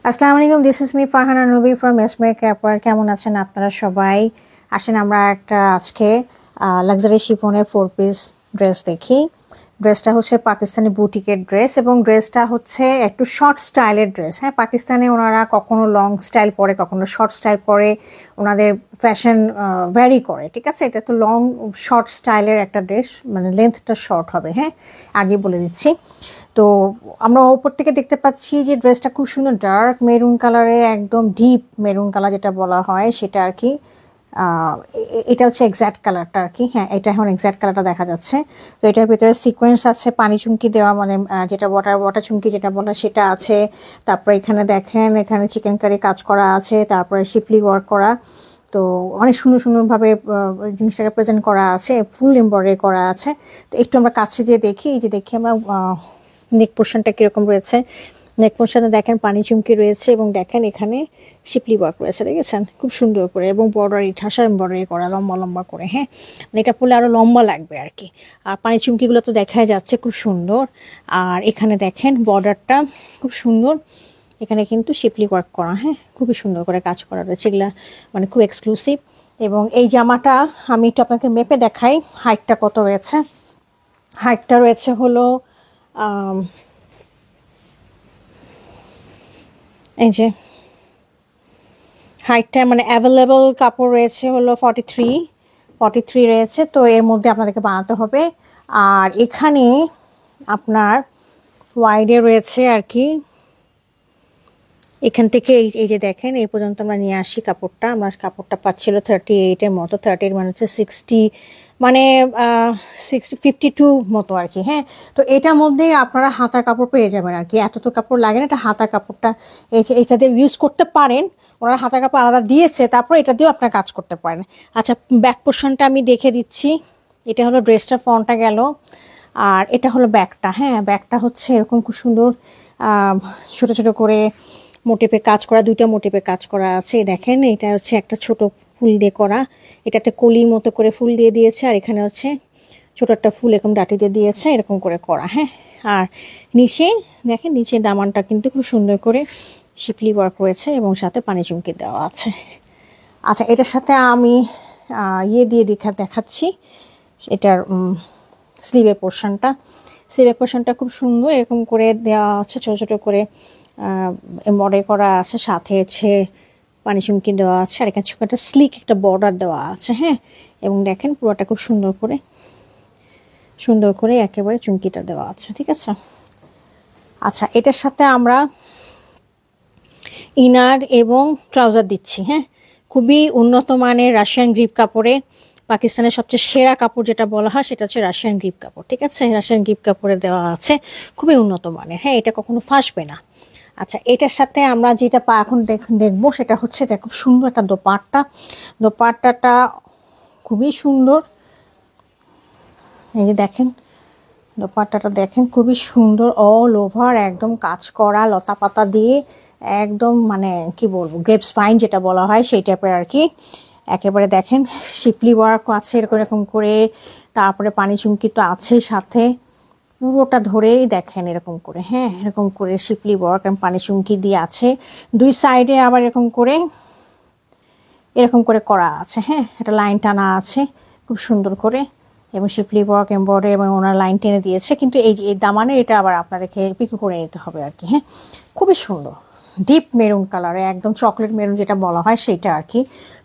আসসালামু আলাইকুম, this is me Farhana নবী ফ্রম এসমে ক্যাপার। কেমন আছেন আপনারা সবাই? আসেন আমরা একটা আজকে লাক্সারি শিফনের 4 পিস ড্রেস দেখি। ড্রেসটা হচ্ছে পাকিস্তানি বুটিকের ড্রেস এবং ড্রেসটা হচ্ছে একটু শর্ট স্টাইলের ড্রেস। হ্যাঁ, পাকিস্তানে ওনারা কখনো লং স্টাইল পরে, কখনো শর্ট স্টাইল পরে, ওনাদের ফ্যাশন ভ্যারি করে। ঠিক আছে, এটা তো লং শর্ট স্টাইলের একটা ড্রেস, মানে লেন্থটা শর্ট হবে। হ্যাঁ, আগে বলে দিচ্ছি। তো আমরা ওপর থেকে দেখতে পাচ্ছি যে ড্রেসটা খুব সুন্দর ডার্ক মেরুন কালারের, একদম ডিপ মেরুন কালার যেটা বলা হয় সেটা আর কি। এটা হচ্ছে এক্স্যাক্ট কালারটা আর কি। হ্যাঁ, এটা এখন এক্স্যাক্ট কালারটা দেখা যাচ্ছে। তো এটার ভিতরে সিকোয়েন্স আছে, পানি চুমকি দেওয়া, মানে যেটা ওয়াটার চুমকি যেটা বলা সেটা আছে। তারপরে এখানে দেখেন, এখানে চিকেন কারি কাজ করা আছে, তারপরে শিফলি ওয়ার্ক করা। তো অনেক সুন্দর সুন্দরভাবে জিনিসটাকে প্রেজেন্ট করা আছে, ফুল এমব্রয়ডারি করা আছে। তো একটু আমরা কাছে যেয়ে দেখি, এই যে দেখি আমরা নেক পোর্শনটা কীরকম রয়েছে। নেক পোর্শনে দেখেন পানি চুমকি রয়েছে এবং দেখেন এখানে শিপলি ওয়ার্ক রয়েছে, দেখেছেন খুব সুন্দর করে, এবং বর্ডারি ঠাসা এমব্রয়ডারি করা লম্বা লম্বা করে। হ্যাঁ, মানে এটা পরলে আরও লম্বা লাগবে আর কি। আর পানি চুমকিগুলো তো দেখা যাচ্ছে খুব সুন্দর। আর এখানে দেখেন বর্ডারটা খুব সুন্দর, এখানে কিন্তু শিপলি ওয়ার্ক করা। হ্যাঁ, খুবই সুন্দর করে কাজ করা রয়েছে, এগুলা মানে খুব এক্সক্লুসিভ। এবং এই জামাটা আমি একটু আপনাকে মেপে দেখাই হাইটটা কত রয়েছে। হাইটটা রয়েছে হলো এই যে হাইটটা, মানে অ্যাভেলেবল কাপড় রয়েছে হলো 43 রয়েছে। তো এর মধ্যে আপনাদেরকে বানাতে হবে। আর এখানে আপনার ওয়াইডে রয়েছে আর কি, এখান থেকে এই যে দেখেন এই পর্যন্ত আমরা নিয়ে আসি কাপড়টা। আমরা কাপড়টা পাচ্ছিল 38-এর মতো, 38 মানে হচ্ছে 60, মানে 52 মতো আর কি। হ্যাঁ, তো এটার মধ্যে আপনারা হাতার কাপড় পেয়ে যাবেন আর কি। এত তো কাপড় লাগে না, এটা হাতার কাপড়টা এটা দিয়ে ইউজ করতে পারেন। ওনারা হাতার কাপড় আলাদা দিয়েছে, তারপর এটা দিয়েও আপনারা কাজ করতে পারেন। আচ্ছা, ব্যাক পোর্শনটা আমি দেখে দিচ্ছি। এটা হলো ড্রেসটার ফ্রন্টটা গেল, আর এটা হলো ব্যাকটা। হ্যাঁ, ব্যাকটা হচ্ছে এরকম খুব সুন্দর ছোট ছোট করে মোটিভে কাজ করা, দুইটা মোটিভে কাজ করা আছে। দেখেন এটা হচ্ছে একটা ছোট ফুল দিয়ে করা, এটা একটা কলির মতো করে ফুল দিয়ে দিয়েছে, আর এখানে হচ্ছে ছোট একটা ফুল এরকম ডাটি দিয়ে দিয়েছে, এরকম করে করা। হ্যাঁ, আর নিচে দেখেন, নিচে দামানটা কিন্তু খুব সুন্দর করে শিপলি ওয়ার্ক রয়েছে এবং সাথে পানি চুমকি দেওয়া আছে। আচ্ছা, এটার সাথে আমি ইয়ে দিয়ে দেখাচ্ছি এটার স্লিভের পোর্শনটা খুব সুন্দর এরকম করে দেওয়া আছে, ছোট ছোট করে এমব্রয়ডারি করা আছে, সাথে হচ্ছে পানি চুমকি দেওয়া আছে, আর এখানে ছোট একটা স্লিক একটা বর্ডার দেওয়া আছে। হ্যাঁ, এবং দেখেন পুরোটা খুব সুন্দর করে একেবারে চুমকিটা দেওয়া আছে। ঠিক আছে। আচ্ছা, এটার সাথে আমরা ইনার এবং ট্রাউজার দিচ্ছি। হ্যাঁ, খুবই উন্নত মানের রাশিয়ান গ্রিপ কাপড়ে, পাকিস্তানের সবচেয়ে সেরা কাপড় যেটা বলা হয় সেটা হচ্ছে রাশিয়ান গ্রিপ কাপড়। ঠিক আছে, রাশিয়ান গ্রিপ কাপড়ে দেওয়া আছে, খুবই উন্নত মানের। হ্যাঁ, এটা কখনো ফাঁসবে না। আচ্ছা, এটার সাথে আমরা যেটা এখন দেখবো সেটা হচ্ছে, এটা খুব সুন্দর একটা দোপাট্টাটা খুবই সুন্দর। এই যে দেখেন দোপাট্টাটা দেখেন খুবই সুন্দর, অল ওভার একদম কাজ করা লতা পাতা দিয়ে, একদম মানে কি বলবো, গ্রেপস ফাইন যেটা বলা হয় সেই টাইপের আর কি। একেবারে দেখেন শিপলি ওয়ার্ক আছে এরকম করে, তারপরে পানি চুমকি তো আছে সাথে, পুরোটা ধরেই দেখেন এরকম করে। হ্যাঁ, এরকম করে শিপলি ওয়ার্ক এবং পানি চুমকি দিয়ে আছে, দুই সাইডে আবার এরকম করে করা আছে। হ্যাঁ, একটা লাইন টানা আছে খুব সুন্দর করে, এবং শিপলি ওয়ার্ক এমব্রয়ডারি এবং ওনার লাইন টেনে দিয়েছে। কিন্তু এই যে এই দামানের এটা আবার আপনাদেরকে পিকো করে নিতে হবে আর কি। হ্যাঁ, খুবই সুন্দর ডিপ মেরুন কালারে, একদম চকলেট মেরুন যেটা বলা হয় সেইটা আর কি।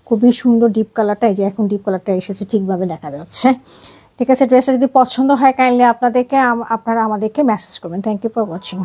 খুবই সুন্দর ডিপ কালারটা, এই যে এখন ডিপ কালারটা এসেছে ঠিকভাবে দেখা যাচ্ছে। ঠিক আছে, ড্রেসটা যদি পছন্দ হয় কাইন্ডলি আপনারা আমাদেরকে মেসেজ করবেন। Thank you for watching.